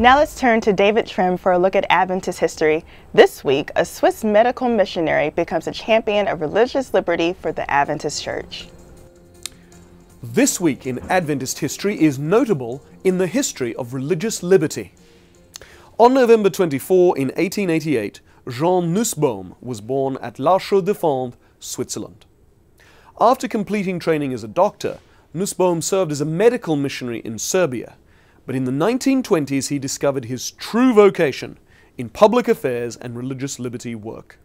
Now let's turn to David Trim for a look at Adventist history. This week, a Swiss medical missionary becomes a champion of religious liberty for the Adventist Church. This week in Adventist history is notable in the history of religious liberty. On November 24 in 1888, Jean Nussbaum was born at La Chaux-de-Fonds, Switzerland. After completing training as a doctor, Nussbaum served as a medical missionary in Serbia, but in the 1920s he discovered his true vocation in public affairs and religious liberty work.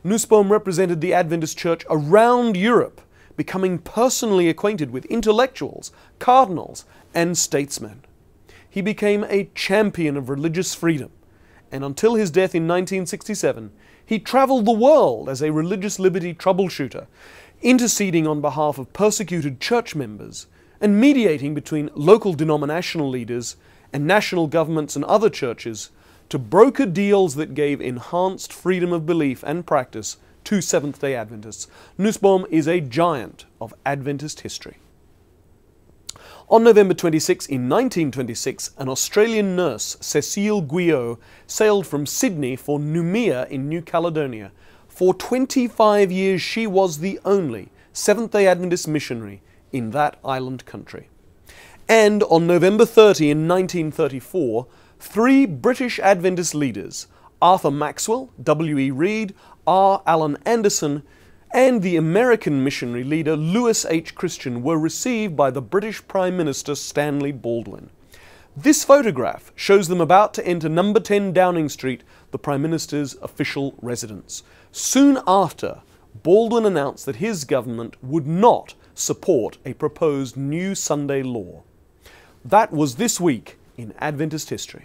Nussbaum represented the Adventist Church around Europe, becoming personally acquainted with intellectuals, cardinals, and statesmen. He became a champion of religious freedom, and until his death in 1967, he traveled the world as a religious liberty troubleshooter, interceding on behalf of persecuted church members and mediating between local denominational leaders and national governments and other churches to broker deals that gave enhanced freedom of belief and practice to Seventh-day Adventists. Nussbaum is a giant of Adventist history. On November 26 in 1926, an Australian nurse, Cecile Guiot, sailed from Sydney for Noumea in New Caledonia. For 25 years she was the only Seventh-day Adventist missionary in that island country. And on November 30 in 1934, three British Adventist leaders, Arthur Maxwell, W.E. Reed, R. Allen Anderson, and the American missionary leader Lewis H. Christian were received by the British Prime Minister Stanley Baldwin. This photograph shows them about to enter number 10 Downing Street, the Prime Minister's official residence. Soon after, Baldwin announced that his government would not support a proposed new Sunday law. That was this week in Adventist history.